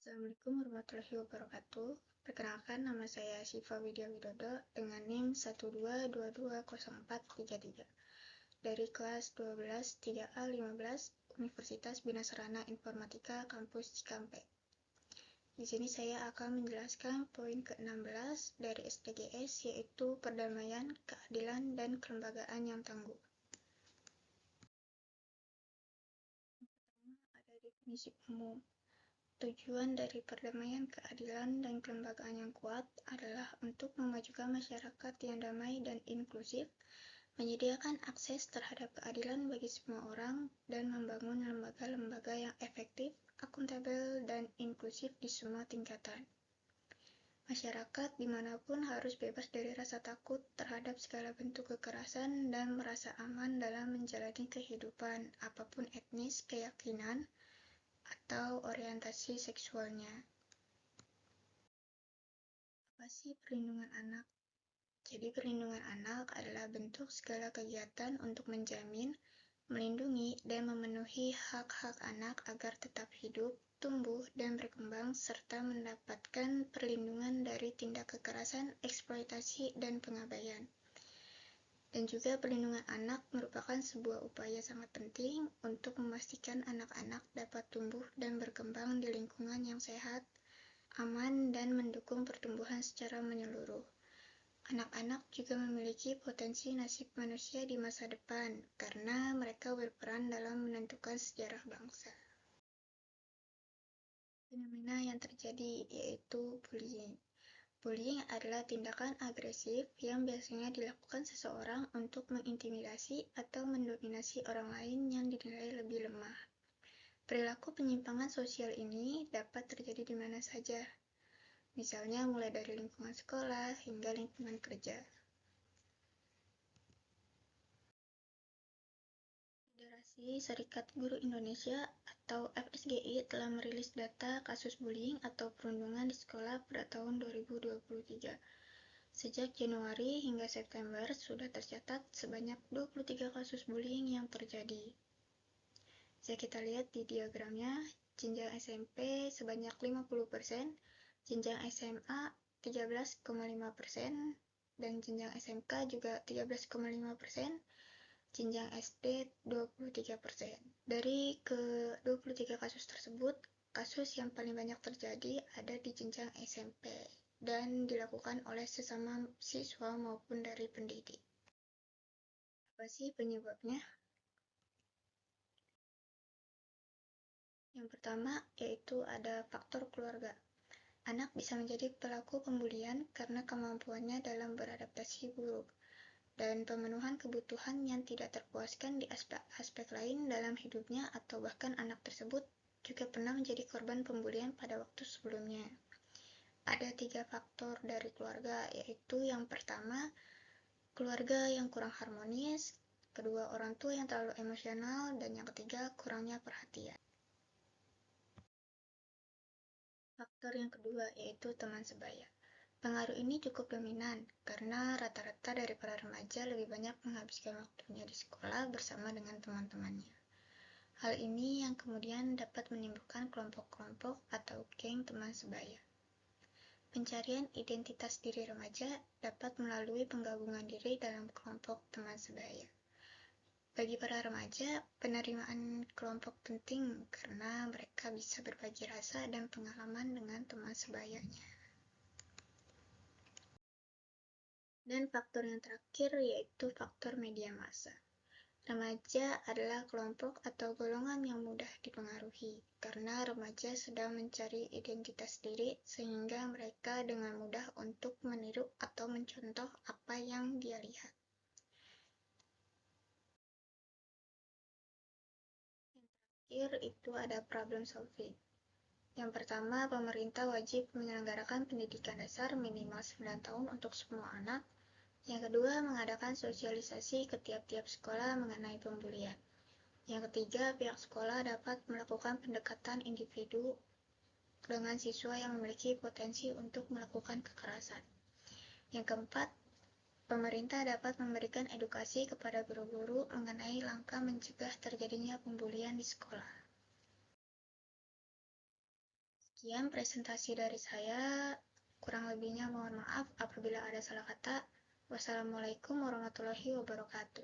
Assalamualaikum warahmatullahi wabarakatuh. Perkenalkan, nama saya Syifa Widya Widodo dengan NIM 1220433 dari kelas 12 3A15 Universitas Bina Sarana Informatika Kampus Cikampek. Di sini saya akan menjelaskan poin ke-16 dari SDGs, yaitu perdamaian, keadilan, dan kelembagaan yang tangguh. Pertama, ada definisi umum. Tujuan dari perdamaian, keadilan, dan kelembagaan yang kuat adalah untuk memajukan masyarakat yang damai dan inklusif, menyediakan akses terhadap keadilan bagi semua orang, dan membangun lembaga-lembaga yang efektif, akuntabel, dan inklusif di semua tingkatan. Masyarakat dimanapun harus bebas dari rasa takut terhadap segala bentuk kekerasan dan merasa aman dalam menjalani kehidupan, apapun etnis, keyakinan, atau orientasi seksualnya. Apa sih perlindungan anak? Jadi perlindungan anak adalah bentuk segala kegiatan untuk menjamin, melindungi, dan memenuhi hak-hak anak agar tetap hidup, tumbuh, dan berkembang, serta mendapatkan perlindungan dari tindak kekerasan, eksploitasi, dan pengabaian. Dan juga perlindungan anak merupakan sebuah upaya sangat penting untuk memastikan anak-anak dapat tumbuh dan berkembang di lingkungan yang sehat, aman, dan mendukung pertumbuhan secara menyeluruh. Anak-anak juga memiliki potensi nasib manusia di masa depan karena mereka berperan dalam menentukan sejarah bangsa. Fenomena yang terjadi yaitu bullying. Bullying adalah tindakan agresif yang biasanya dilakukan seseorang untuk mengintimidasi atau mendominasi orang lain yang dinilai lebih lemah. Perilaku penyimpangan sosial ini dapat terjadi di mana saja, misalnya mulai dari lingkungan sekolah hingga lingkungan kerja. Federasi Serikat Guru Indonesia atau FSGI telah merilis data kasus bullying atau perundungan di sekolah pada tahun 2023. Sejak Januari hingga September sudah tercatat sebanyak 23 kasus bullying yang terjadi. Bisa kita lihat di diagramnya, jenjang SMP sebanyak 50%, jenjang SMA 13,5%, dan jenjang SMK juga 13,5%, jenjang SD 23%. Dari ke-23 kasus tersebut, kasus yang paling banyak terjadi ada di jenjang SMP dan dilakukan oleh sesama siswa maupun dari pendidik. Apa sih penyebabnya? Yang pertama yaitu ada faktor keluarga. Anak bisa menjadi pelaku pembulian karena kemampuannya dalam beradaptasi buruk dan pemenuhan kebutuhan yang tidak terpuaskan di aspek lain dalam hidupnya, atau bahkan anak tersebut juga pernah menjadi korban pembulian pada waktu sebelumnya. Ada 3 faktor dari keluarga, yaitu yang pertama, keluarga yang kurang harmonis, kedua, orang tua yang terlalu emosional, dan yang ketiga, kurangnya perhatian. Faktor yang kedua yaitu teman sebaya. Pengaruh ini cukup dominan karena rata-rata dari para remaja lebih banyak menghabiskan waktunya di sekolah bersama dengan teman-temannya. Hal ini yang kemudian dapat menimbulkan kelompok-kelompok atau geng teman sebaya. Pencarian identitas diri remaja dapat melalui penggabungan diri dalam kelompok teman sebaya. Bagi para remaja, penerimaan kelompok penting karena mereka bisa berbagi rasa dan pengalaman dengan teman sebayanya. Dan faktor yang terakhir yaitu faktor media massa. Remaja adalah kelompok atau golongan yang mudah dipengaruhi karena remaja sedang mencari identitas diri sehingga mereka dengan mudah untuk meniru atau mencontoh apa yang dia lihat. Yang terakhir itu ada problem solving. Yang pertama, pemerintah wajib menyelenggarakan pendidikan dasar minimal 9 tahun untuk semua anak. Yang kedua, mengadakan sosialisasi ke tiap-tiap sekolah mengenai pembulian. Yang ketiga, pihak sekolah dapat melakukan pendekatan individu dengan siswa yang memiliki potensi untuk melakukan kekerasan. Yang keempat, pemerintah dapat memberikan edukasi kepada guru-guru mengenai langkah mencegah terjadinya pembulian di sekolah. Sekian presentasi dari saya. Kurang lebihnya mohon maaf apabila ada salah kata. Wassalamualaikum warahmatullahi wabarakatuh.